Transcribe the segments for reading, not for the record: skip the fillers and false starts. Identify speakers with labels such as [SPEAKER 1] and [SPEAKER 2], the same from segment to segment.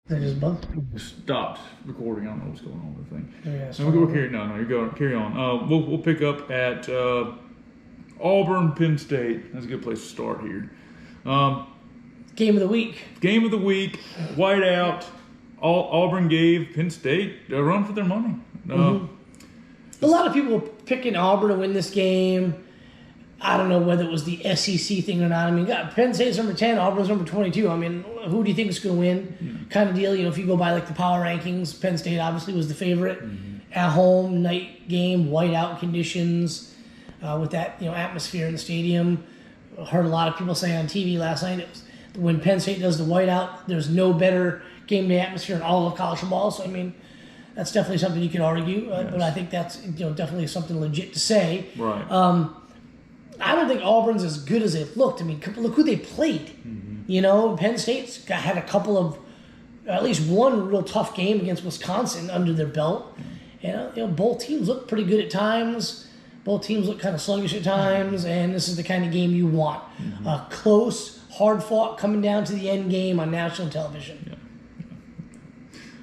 [SPEAKER 1] They just bumped.
[SPEAKER 2] Stopped recording. I don't know what's going on with the thing.
[SPEAKER 1] Yeah,
[SPEAKER 2] So we'll carry. No, you're going. Carry on. We'll pick up at Auburn, Penn State. That's a good place to start here.
[SPEAKER 1] Game of the week.
[SPEAKER 2] Game of the week. Whiteout. Auburn gave Penn State a run for their money.
[SPEAKER 1] A lot of people were picking Auburn to win this game. I don't know whether it was the SEC thing or not. I mean, Penn State's number 10, Auburn's number 22. I mean, who do you think is going to win? Kind of deal. You know, if you go by like the power rankings, Penn State obviously was the favorite. At home, night game, whiteout conditions, with that atmosphere in the stadium. Heard a lot of people say on TV last night it was when Penn State does the whiteout, there's no better game day atmosphere in all of college football. So I mean, that's definitely something you could argue, but I think that's definitely something legit to say.
[SPEAKER 2] Right.
[SPEAKER 1] I don't think Auburn's as good as they've looked. I mean, look who they played. You know, Penn State's had a couple of, at least one real tough game against Wisconsin under their belt. And both teams look pretty good at times. Both teams look kind of sluggish at times, and this is the kind of game you want. Close, hard fought, coming down to the end game on national television.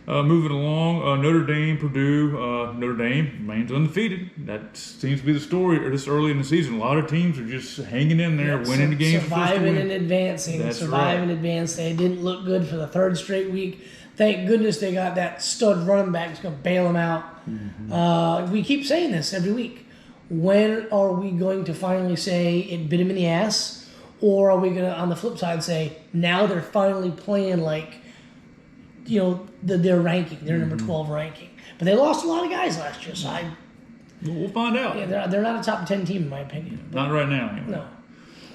[SPEAKER 2] Moving along, Notre Dame, Purdue. Notre Dame remains undefeated. That seems to be the story this early in the season. A lot of teams are just hanging in there, winning the games.
[SPEAKER 1] Surviving and advancing. Surviving and advancing. They didn't look good for the third straight week. Thank goodness they got that stud running back that's going to bail them out. We keep saying this every week. When are we going to finally say it bit him in the ass? Or are we going to, on the flip side, say now they're finally playing like, their ranking, their number 12 ranking. But they lost a lot of guys last year, so
[SPEAKER 2] we'll find out.
[SPEAKER 1] Yeah, they're not a top 10 team in my opinion.
[SPEAKER 2] Not right now, anyway.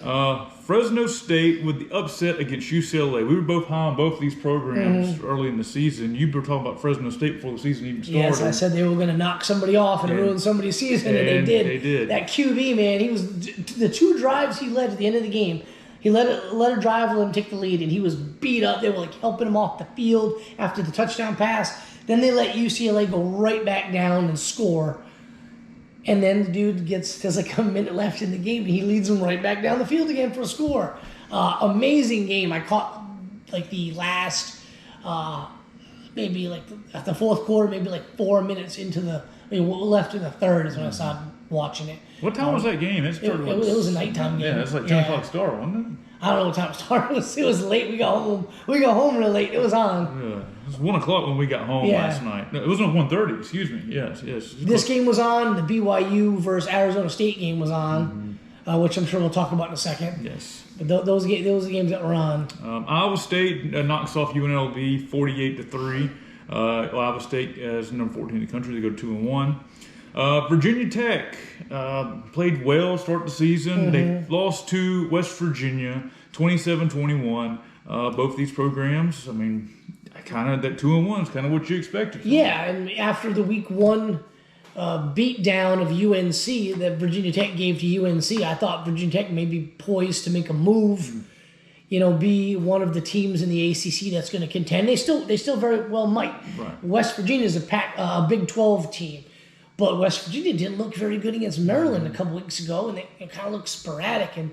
[SPEAKER 1] No.
[SPEAKER 2] Fresno State with the upset against UCLA. We were both high on both these programs early in the season. You were talking about Fresno State before the season even started.
[SPEAKER 1] Yes, I said they were going to knock somebody off and ruin somebody's season, and they did.
[SPEAKER 2] They did.
[SPEAKER 1] That QB, man, he was the two drives he led at the end of the game. He let a drive, let him take the lead, and he was beat up. They were like helping him off the field after the touchdown pass. Then they let UCLA go right back down and score. And then the dude there's like a minute left in the game, and he leads them right back down the field again for a score. Amazing game. I caught like the last, maybe like at the fourth quarter, maybe like 4 minutes into left in the third is when I started watching it.
[SPEAKER 2] What time was that game?
[SPEAKER 1] It was a nighttime game.
[SPEAKER 2] Yeah, it's like 10 o'clock start, wasn't it?
[SPEAKER 1] I don't know what time it started. It was late. We got home real late. It was on.
[SPEAKER 2] Yeah. It was 1 o'clock when we got home last night. No, it was on 1:30. Excuse me. Yes.
[SPEAKER 1] This game was on. The BYU versus Arizona State game was on, which I'm sure we'll talk about in a second.
[SPEAKER 2] Yes.
[SPEAKER 1] But those are the games that were on.
[SPEAKER 2] Iowa State knocks off UNLV 48-3. Iowa State is number 14 in the country. They go 2-1. Virginia Tech played well, start the season. They lost to West Virginia, 27-21. Both these programs, I mean, kind of that 2-1 is kind of what you expected.
[SPEAKER 1] Yeah, and after the week one beat down of UNC that Virginia Tech gave to UNC, I thought Virginia Tech may be poised to make a move. Be one of the teams in the ACC that's going to contend. They still very well might.
[SPEAKER 2] Right.
[SPEAKER 1] West Virginia is a Big 12 team. But West Virginia didn't look very good against Maryland a couple weeks ago, and they kind of looked sporadic. And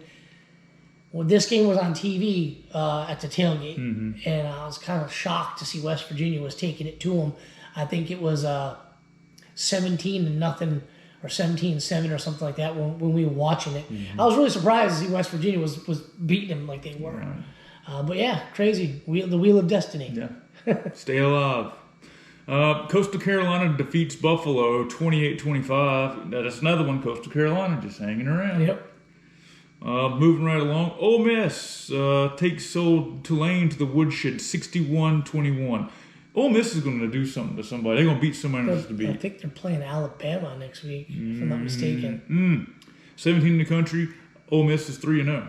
[SPEAKER 1] this game was on TV at the tailgate, and I was kind of shocked to see West Virginia was taking it to them. I think it was 17-0 or 17-7 or something like that when we were watching it. I was really surprised to see West Virginia was beating them like they were. Right. But yeah, crazy. The wheel of destiny.
[SPEAKER 2] Yeah. Stay alive. Coastal Carolina defeats Buffalo 28-25. That's another one. Coastal Carolina just hanging around.
[SPEAKER 1] Yep.
[SPEAKER 2] Moving right along. Ole Miss takes Tulane to the woodshed 61-21. Ole Miss is going to do something to somebody. They're going to beat somebody else to beat.
[SPEAKER 1] I think they're playing Alabama next week, if I'm not mistaken.
[SPEAKER 2] 17 in the country. Ole Miss is 3-0.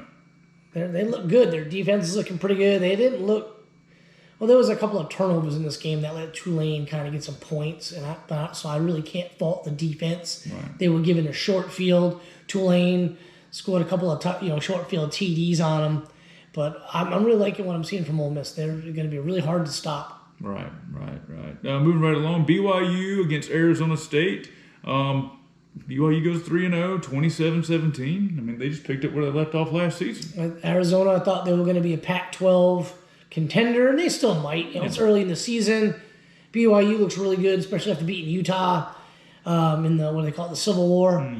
[SPEAKER 1] They look good. Their defense is looking pretty good. They didn't look. Well, there was a couple of turnovers in this game that let Tulane kind of get some points, so I really can't fault the defense.
[SPEAKER 2] Right.
[SPEAKER 1] They were given a short field. Tulane scored a couple of short field TDs on them, but I'm really liking what I'm seeing from Ole Miss. They're going to be really hard to stop.
[SPEAKER 2] Right. Moving right along, BYU against Arizona State. BYU goes 3-0, 27-17. I mean, they just picked up where they left off last season.
[SPEAKER 1] Arizona, I thought they were going to be a Pac-12 contender, and they still might. It's early in the season. BYU looks really good, especially after beating Utah in the, what do they call it, the Civil War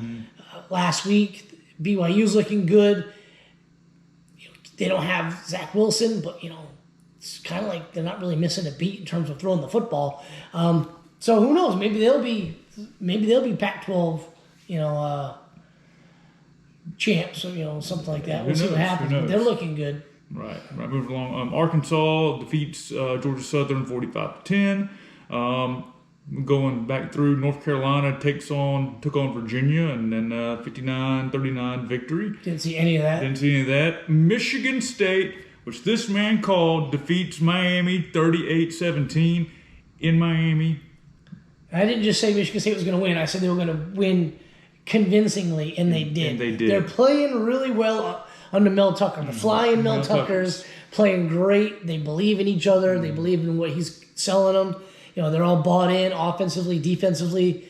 [SPEAKER 1] last week. BYU's looking good. They don't have Zach Wilson, but, it's kind of like they're not really missing a beat in terms of throwing the football. So who knows? Maybe they'll be Pac-12, champs, or something like that. We'll see what happens. But they're looking good.
[SPEAKER 2] Right. Moving along. Arkansas defeats Georgia Southern 45-10. Going back through, North Carolina took on Virginia, and then 59-39 victory.
[SPEAKER 1] Didn't see any of that. Michigan State, which this man called, defeats Miami 38-17 in Miami. I didn't just say Michigan State was going to win. I said they were going to win convincingly, and they did. They're playing really well under Mel Tucker. The flying Mel Tucker's playing great. They believe in each other. They believe in what he's selling them. They're all bought in offensively, defensively.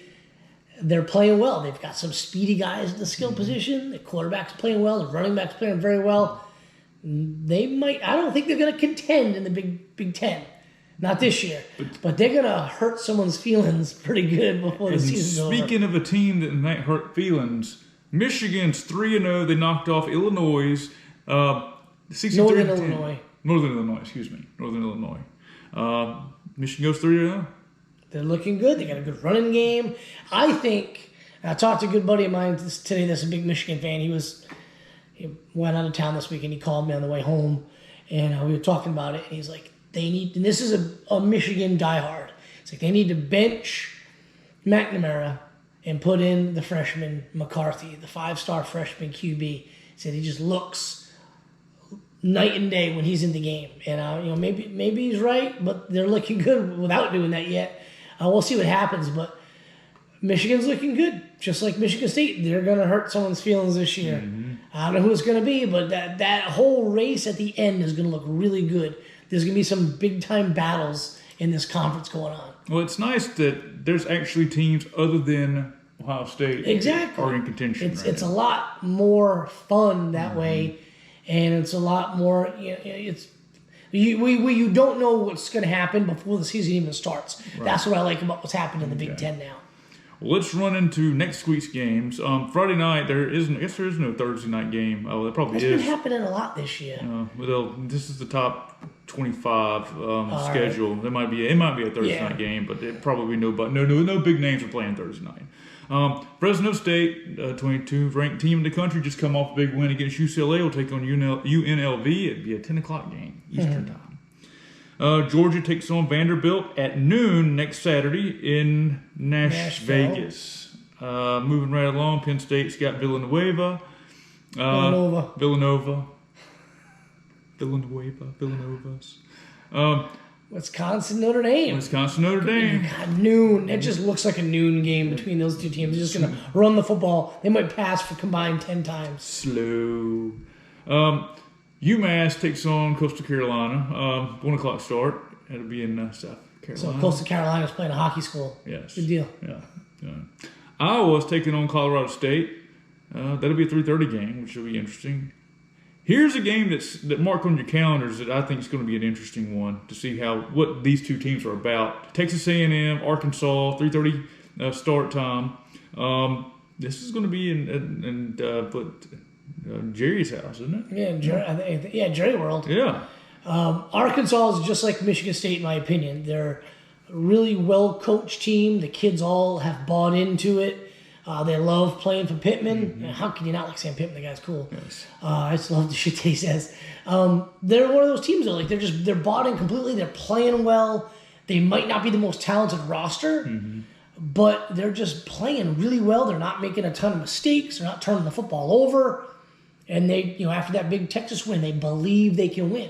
[SPEAKER 1] They're playing well. They've got some speedy guys in the skill position. The quarterback's playing well. The running back's playing very well. They might. I don't think they're going to contend in the Big Ten. Not this year. But they're going to hurt someone's feelings pretty good before the season's over.
[SPEAKER 2] Speaking of a team that might hurt feelings, Michigan's 3-0. They knocked off Illinois.
[SPEAKER 1] Northern Illinois.
[SPEAKER 2] Northern Illinois. Michigan goes 3-0.
[SPEAKER 1] They're looking good. They got a good running game. I think, I talked to a good buddy of mine today that's a big Michigan fan. He went out of town this week, and he called me on the way home, and we were talking about it, and he's like, and this is a Michigan diehard. It's like they need to bench McNamara and put in the freshman McCarthy, the 5-star freshman QB. He said he just looks night and day when he's in the game. And, maybe he's right, but they're looking good without doing that yet. We'll see what happens, but Michigan's looking good. Just like Michigan State, they're going to hurt someone's feelings this year. I don't know who it's going to be, but that whole race at the end is going to look really good. There's going to be some big-time battles in this conference going on.
[SPEAKER 2] Well, it's nice that there's actually teams other than Ohio State are in contention.
[SPEAKER 1] It's a lot more fun that way, and it's a lot more. You don't know what's going to happen before the season even starts. Right. That's what I like about what's happening in the Big Ten now.
[SPEAKER 2] Well, let's run into next week's games. Friday night, there is no Thursday night game. Oh, there probably is.
[SPEAKER 1] It's been happening a lot this year.
[SPEAKER 2] This is the top 25 schedule. Right. It might be a Thursday night game, but it probably no big names are playing Thursday night. Fresno State, 22th ranked team in the country, just come off a big win against UCLA. Will take on UNLV. It'd be a 10 o'clock game Eastern time. Georgia takes on Vanderbilt at noon next Saturday in Vegas. Moving right along, Penn State's got Villanova. Villanovan's.
[SPEAKER 1] Wisconsin, Notre Dame. God, noon. It just looks like a noon game between those two teams. They're just going to run the football. They might pass for combined 10 times.
[SPEAKER 2] Slow. UMass takes on Coastal Carolina. 1 o'clock start. It'll be in South Carolina.
[SPEAKER 1] So Coastal Carolina's playing a hockey school.
[SPEAKER 2] Yes.
[SPEAKER 1] Good deal.
[SPEAKER 2] Yeah. Iowa's taking on Colorado State. That'll be a 3:30 game, which will be interesting. Here's a game that mark on your calendars that I think is going to be an interesting one to see what these two teams are about. Texas A&M, Arkansas, 3:30 start time. This is going to be in Jerry's house, isn't
[SPEAKER 1] it? Yeah, Jerry World.
[SPEAKER 2] Yeah.
[SPEAKER 1] Arkansas is just like Michigan State, in my opinion. They're a really well-coached team. The kids all have bought into it. They love playing for Pittman. How can you not like Sam Pittman? The guy's cool.
[SPEAKER 2] Yes.
[SPEAKER 1] I just love the shit that he says. They're one of those teams, though. Like they're bought in completely. They're playing well. They might not be the most talented roster, but they're just playing really well. They're not making a ton of mistakes. They're not turning the football over. And they, after that big Texas win, they believe they can win.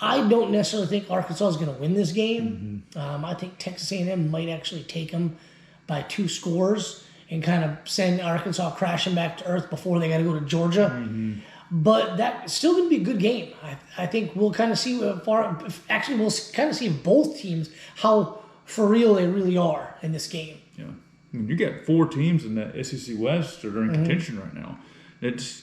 [SPEAKER 1] I don't necessarily think Arkansas is going to win this game. I think Texas A&M might actually take them by 2 scores and kind of send Arkansas crashing back to earth before they got to go to Georgia. But that's still going to be a good game. I think we'll kind of see we'll kind of see both teams how for real they really are in this game.
[SPEAKER 2] Yeah, I mean, you got 4 teams in that SEC West that are in contention right now. It's